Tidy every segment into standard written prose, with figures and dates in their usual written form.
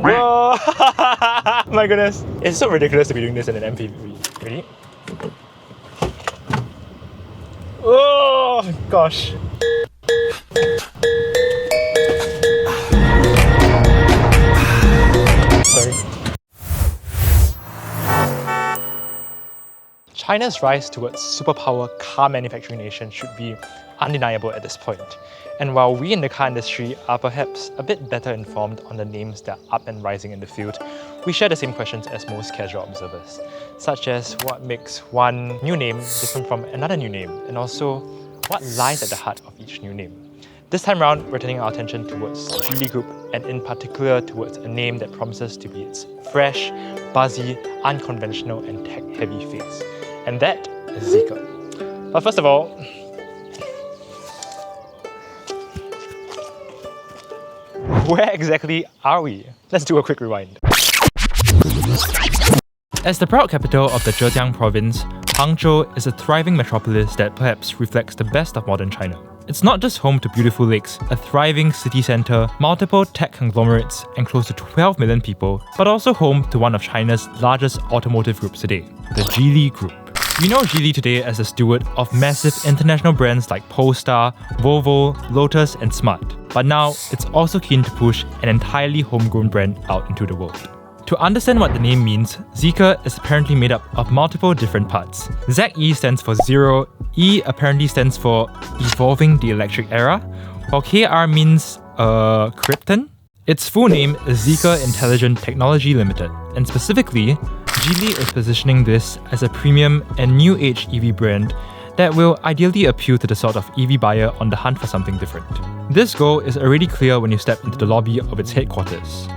Whoa! My goodness. It's so ridiculous to be doing this in an MPV. Ready? Oh gosh. Sorry. China's rise towards superpower car manufacturing nation should be undeniable at this point. And while we in the car industry are perhaps a bit better informed on the names that are up and rising in the field, we share the same questions as most casual observers, such as what makes one new name different from another new name, and also what lies at the heart of each new name. This time round, we're turning our attention towards Geely Group, and in particular towards a name that promises to be its fresh, buzzy, unconventional and tech-heavy face. And that is Zeekr. But first of all, where exactly are we? Let's do a quick rewind. As the proud capital of the Zhejiang province, Hangzhou is a thriving metropolis that perhaps reflects the best of modern China. It's not just home to beautiful lakes, a thriving city centre, multiple tech conglomerates, and close to 12 million people, but also home to one of China's largest automotive groups today, the Geely Group. We know Geely today as a steward of massive international brands like Polestar, Volvo, Lotus, and Smart. But now, it's also keen to push an entirely homegrown brand out into the world. To understand what the name means, Zeekr is apparently made up of multiple different parts. ZE stands for Zero, E apparently stands for Evolving the Electric Era, while KR means Krypton. Its full name is Zeekr Intelligent Technology Limited, and specifically, Geely is positioning this as a premium and new age EV brand that will ideally appeal to the sort of EV buyer on the hunt for something different. This goal is already clear when you step into the lobby of its headquarters.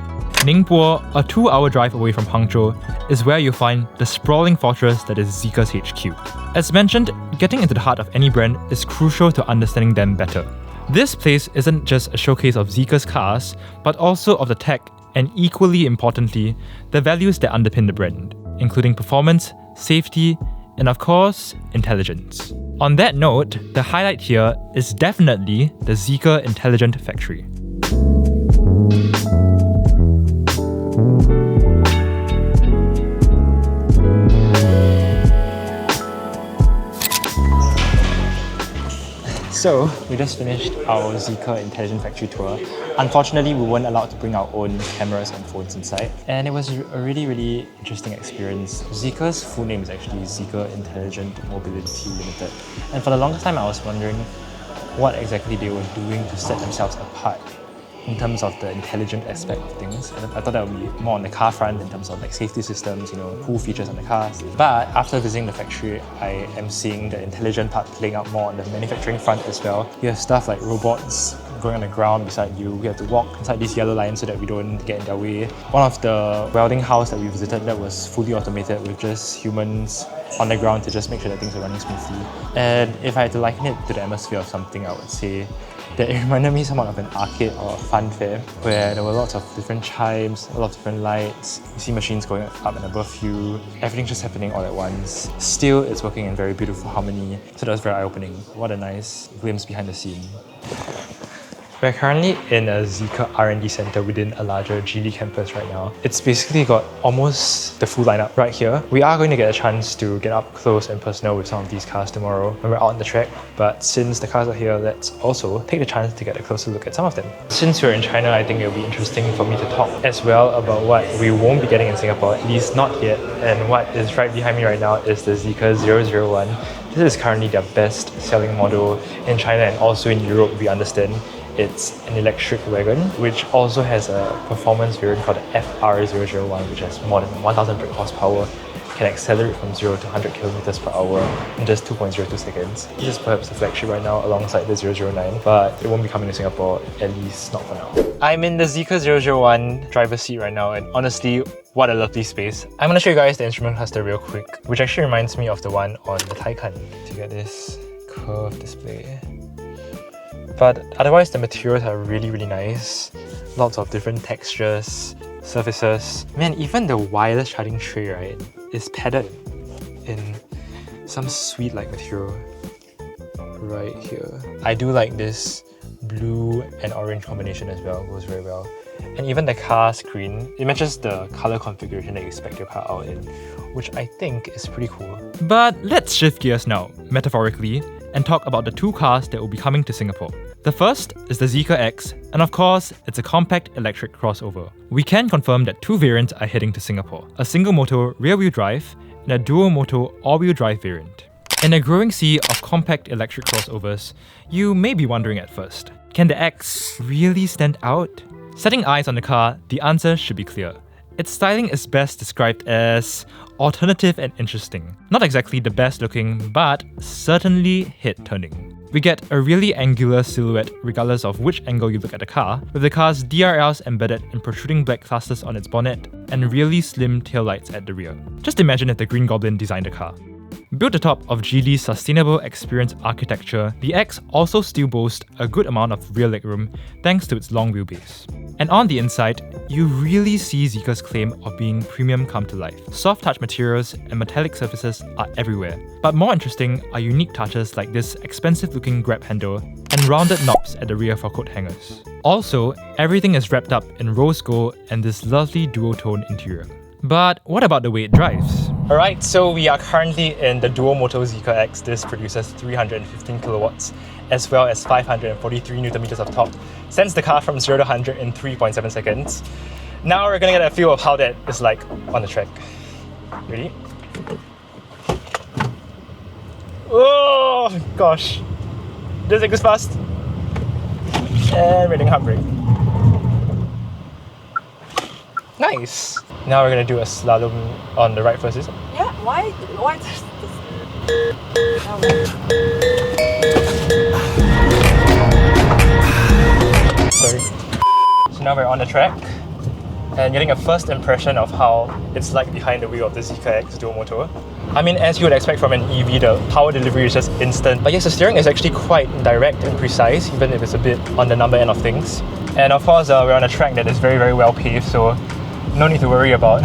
Ningbo, a 2-hour drive away from Hangzhou, is where you'll find the sprawling fortress that is Zeekr's HQ. As mentioned, getting into the heart of any brand is crucial to understanding them better. This place isn't just a showcase of Zeekr's cars, but also of the tech and, equally importantly, the values that underpin the brand, including performance, safety, and of course, intelligence. On that note, the highlight here is definitely the Zeekr Intelligent Factory. So, we just finished our Zeekr Intelligent Factory tour. Unfortunately, we weren't allowed to bring our own cameras and phones inside. And it was a really interesting experience. Zeekr's full name is actually Zeekr Intelligent Mobility Limited. And for the longest time, I was wondering what exactly they were doing to set themselves apart in terms of the intelligent aspect of things. And I thought that would be more on the car front in terms of like safety systems, cool features on the cars. But after visiting the factory, I am seeing the intelligent part playing out more on the manufacturing front as well. You have stuff like robots going on the ground beside you. We have to walk inside these yellow lines so that we don't get in their way. One of the welding house that we visited that was fully automated with just humans on the ground to just make sure that things are running smoothly. And if I had to liken it to the atmosphere of something, I would say that it reminded me somewhat of an arcade or a fun fair where there were lots of different chimes, a lot of different lights. You see machines going up and above you. Everything's just happening all at once. Still, it's working in very beautiful harmony. So that was very eye-opening. What a nice glimpse behind the scene. We're currently in a Zeekr R&D center within a larger Geely campus right now. It's basically got almost the full lineup right here. We are going to get a chance to get up close and personal with some of these cars tomorrow when we're out on the track. But since the cars are here, let's also take the chance to get a closer look at some of them. Since we're in China, I think it'll be interesting for me to talk as well about what we won't be getting in Singapore, at least not yet. And what is right behind me right now is the Zeekr 001. This is currently their best selling model in China and also in Europe, we understand. It's an electric wagon, which also has a performance variant called the FR001, which has more than 1,000 brake horsepower, can accelerate from 0 to 100 kilometers per hour in just 2.02 seconds. This is perhaps the flagship right now alongside the 009, but it won't be coming to Singapore, at least not for now. I'm in the Zeekr 001 driver's seat right now, and honestly, what a lovely space. I'm going to show you guys the instrument cluster real quick, which actually reminds me of the one on the Taycan. To get this curved display. But otherwise, the materials are really nice. Lots of different textures, surfaces. Man, even the wireless charging tray, right, is padded in some sweet-like material right here. I do like this blue and orange combination as well, goes very well. And even the car screen, it matches the color configuration that you spec your car out in, which I think is pretty cool. But let's shift gears now, metaphorically, and talk about the two cars that will be coming to Singapore. The first is the Zeekr X, and of course, it's a compact electric crossover. We can confirm that two variants are heading to Singapore, a single motor rear-wheel drive and a dual motor all-wheel drive variant. In a growing sea of compact electric crossovers, you may be wondering at first, can the X really stand out? Setting eyes on the car, the answer should be clear. Its styling is best described as alternative and interesting. Not exactly the best looking, but certainly head-turning. We get a really angular silhouette regardless of which angle you look at the car, with the car's DRLs embedded in protruding black clusters on its bonnet and really slim taillights at the rear. Just imagine if the Green Goblin designed the car. Built atop of Geely's sustainable experience architecture, the X also still boasts a good amount of rear legroom thanks to its long wheelbase. And on the inside, you really see Zeekr's claim of being premium come to life. Soft touch materials and metallic surfaces are everywhere. But more interesting are unique touches like this expensive looking grab handle and rounded knobs at the rear for coat hangers. Also, everything is wrapped up in rose gold and this lovely dual-tone interior. But what about the way it drives? Alright, so we are currently in the dual motor Zeekr X. This produces 315 kilowatts as well as 543 Newton meters of torque. Sends the car from 0 to 100 in 3.7 seconds. Now we're gonna get a feel of how that is like on the track. Ready? Oh gosh. Didn't think this fast. And reading hard brake. Nice! Now we're gonna do a slalom on the right first, is it? Yeah, why does Sorry. So now we're on the track and getting a first impression of how it's like behind the wheel of the Zeekr X dual motor. I mean, as you would expect from an EV, the power delivery is just instant. But yes, the steering is actually quite direct and precise, even if it's a bit on the number end of things. And of course, we're on a track that is very, very well paved, so no need to worry about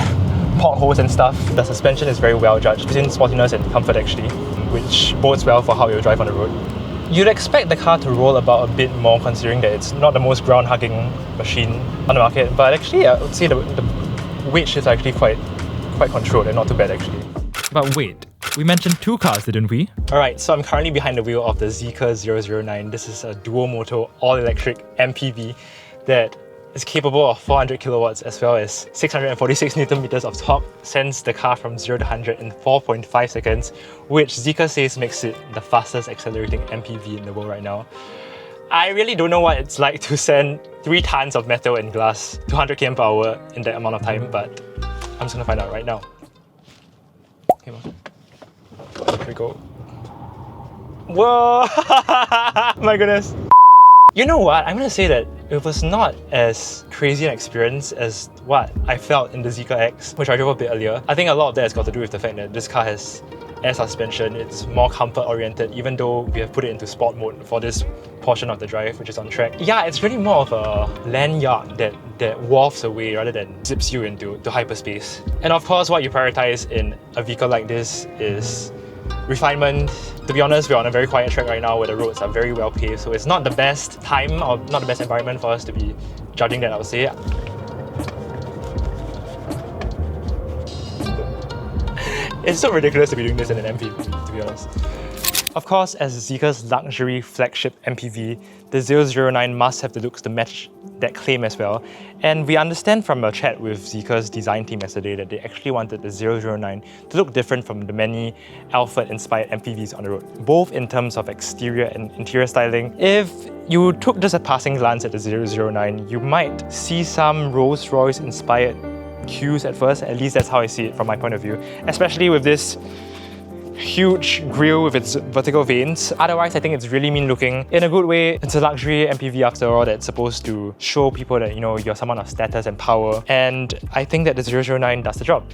potholes and stuff. The suspension is very well judged between sportiness and comfort actually, which bodes well for how you'll drive on the road. You'd expect the car to roll about a bit more considering that it's not the most ground-hugging machine on the market, but actually I would say the weight shift is actually quite controlled and not too bad actually. But wait, we mentioned two cars, didn't we? Alright, so I'm currently behind the wheel of the Zeekr 009. This is a dual motor, all-electric MPV that is capable of 400 kilowatts as well as 646 Newton meters of torque, sends the car from 0 to 100 in 4.5 seconds, which Zeekr says makes it the fastest accelerating MPV in the world right now. I really don't know what it's like to send 3 tons of metal and glass to 100 km per hour in that amount of time, but I'm just gonna find out right now. Here we go. Whoa! My goodness. You know what? I'm gonna say that it was not as crazy an experience as what I felt in the Zeekr X, which I drove a bit earlier. I think a lot of that has got to do with the fact that this car has air suspension. It's more comfort oriented, even though we have put it into sport mode for this portion of the drive, which is on track. Yeah, it's really more of a lanyard that wafts away rather than zips you into hyperspace. And of course, what you prioritize in a vehicle like this is refinement. To be honest, we're on a very quiet track right now where the roads are very well paved, so it's not the best time or not the best environment for us to be judging that, I would say. It's so ridiculous to be doing this in an MPV, to be honest. Of course, as Zeekr's luxury flagship MPV, the 009 must have the looks to match that claim as well. And we understand from a chat with Zeekr's design team yesterday that they actually wanted the 009 to look different from the many Alphard-inspired MPVs on the road, both in terms of exterior and interior styling. If you took just a passing glance at the 009, you might see some Rolls-Royce inspired cues at first. At least that's how I see it from my point of view, especially with this huge grille with its vertical vanes. Otherwise, I think it's really mean looking. In a good way, it's a luxury MPV after all that's supposed to show people that, you know, you're someone of status and power. And I think that the 009 does the job.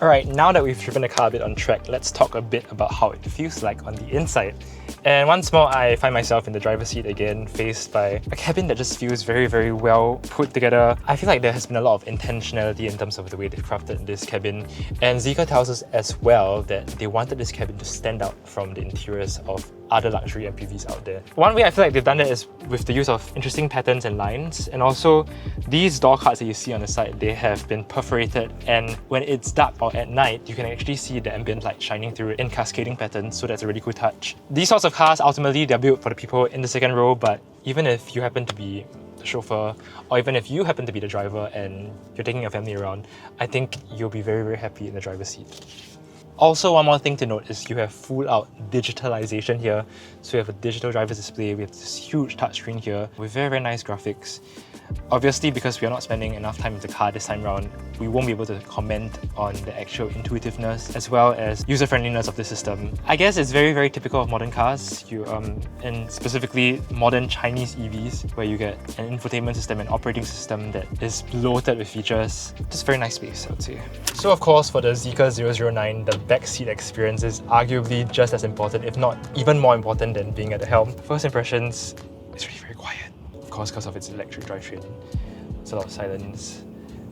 Alright, now that we've driven the car a bit on track, let's talk a bit about how it feels like on the inside. And once more, I find myself in the driver's seat again, faced by a cabin that just feels very, very well put together. I feel like there has been a lot of intentionality in terms of the way they've crafted this cabin. And Zeekr tells us as well that they wanted this cabin to stand out from the interiors of other luxury MPVs out there. One way I feel like they've done that is with the use of interesting patterns and lines, and also these door cards that you see on the side, they have been perforated, and when it's dark or at night, you can actually see the ambient light shining through it in cascading patterns, so that's a really cool touch. These sorts of cars, ultimately, they're built for the people in the second row, but even if you happen to be the chauffeur, or even if you happen to be the driver and you're taking your family around, I think you'll be very, very happy in the driver's seat. Also, one more thing to note is you have full out digitalization here. So you have a digital driver's display, we have this huge touchscreen here with very, very nice graphics. Obviously, because we are not spending enough time with the car this time around, we won't be able to comment on the actual intuitiveness as well as user-friendliness of the system. I guess it's very, very typical of modern cars, and specifically modern Chinese EVs, where you get an infotainment system and operating system that is bloated with features. Just very nice space, I would say. So of course, for the Zeekr 009, the backseat experience is arguably just as important, if not even more important than being at the helm. First impressions, it's really very quiet. Of course, because of its electric drivetrain. It's a lot of silence.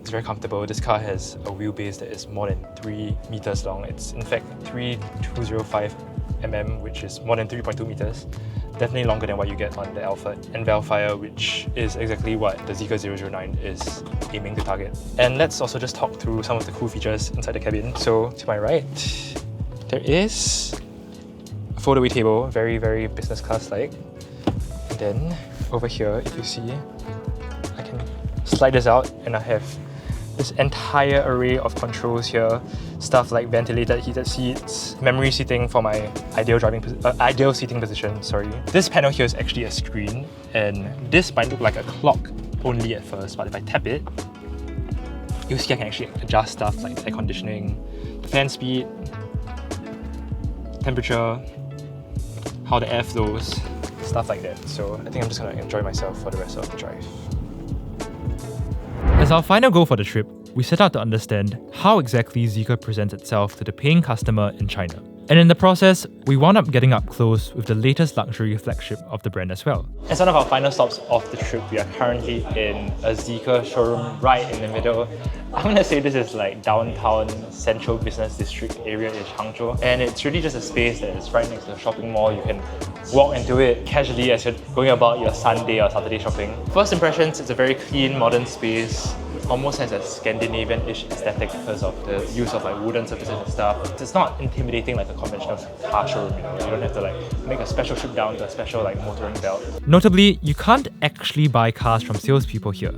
It's very comfortable. This car has a wheelbase that is more than 3 meters long. It's in fact 3205 mm, which is more than 3.2 meters. Definitely longer than what you get on the Alphard and Vellfire, which is exactly what the Zeekr 009 is aiming to target. And let's also just talk through some of the cool features inside the cabin. So to my right, there is a foldaway table, very, very business class-like. And then over here, if you see, I can slide this out and I have this entire array of controls here. Stuff like ventilated heated seats, memory seating for my ideal seating position, sorry. This panel here is actually a screen, and this might look like a clock only at first, but if I tap it, you'll see I can actually adjust stuff like air conditioning, fan speed, temperature, how the air flows, stuff like that. So I think I'm just gonna enjoy myself for the rest of the drive. As our final goal for the trip, we set out to understand how exactly Zeekr presents itself to the paying customer in China. And in the process, we wound up getting up close with the latest luxury flagship of the brand as well. As one of our final stops of the trip, we are currently in a Zeekr showroom right in the middle. I'm gonna say this is like downtown central business district area in Hangzhou, and it's really just a space that is right next to the shopping mall. You can walk into it casually as you're going about your Sunday or Saturday shopping. First impressions, it's a very clean, modern space. Almost has a Scandinavian-ish aesthetic because of the use of like wooden surfaces and stuff. It's not intimidating like a conventional car showroom, you know. You don't have to like make a special trip down to a special like motoring belt. Notably, you can't actually buy cars from salespeople here.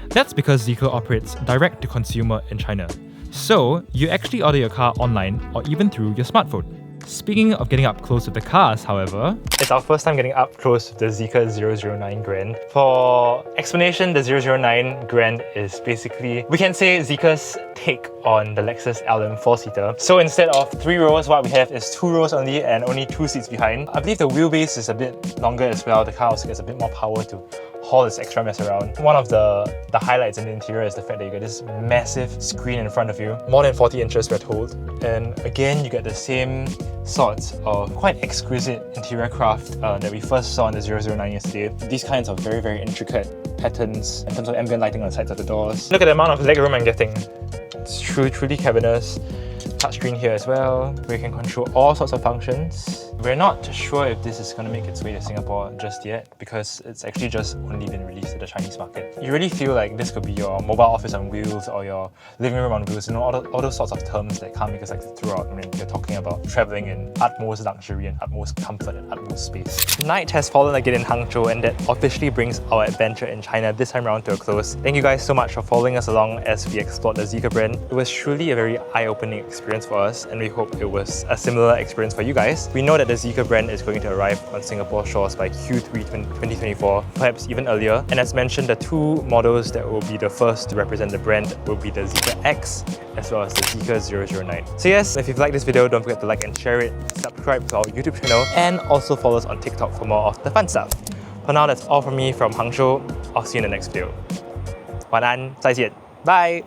That's because Zeekr operates direct to consumer in China. So, you actually order your car online or even through your smartphone. Speaking of getting up close with the cars, however, it's our first time getting up close with the Zeekr 009 Grand. For explanation, the 009 Grand is basically, we can say, Zeekr's take on the Lexus LM 4-seater. So instead of 3 rows, what we have is 2 rows only and only 2 seats behind. I believe the wheelbase is a bit longer as well. The car also gets a bit more power to haul this extra mess around. One of the highlights in the interior is the fact that you get this massive screen in front of you, more than 40 inches we're told. And again, you get the same sorts of quite exquisite interior craft that we first saw in the 009 yesterday. These kinds of very, very intricate patterns in terms of ambient lighting on the sides of the doors. Look at the amount of legroom I'm getting. It's truly cavernous. Touchscreen here as well, where you can control all sorts of functions. We're not sure if this is going to make its way to Singapore just yet, because it's actually just only been released to the Chinese market. You really feel like this could be your mobile office on wheels or your living room on wheels, you know, all those sorts of terms that car makers like to throw out when you're talking about travelling in utmost luxury and utmost comfort and utmost space. Night has fallen again in Hangzhou, and that officially brings our adventure in China this time around to a close. Thank you guys so much for following us along as we explored the Zeekr brand. It was truly a very eye-opening experience for us, and we hope it was a similar experience for you guys. We know that the Zeekr brand is going to arrive on Singapore shores by Q3 2024, perhaps even earlier. And as mentioned, the 2 models that will be the first to represent the brand will be the Zeekr X as well as the Zeekr 009. So yes, if you've liked this video, don't forget to like and share it, subscribe to our YouTube channel, and also follow us on TikTok for more of the fun stuff. For now, that's all from me from Hangzhou. I'll see you in the next video. 晚安，再见，bye!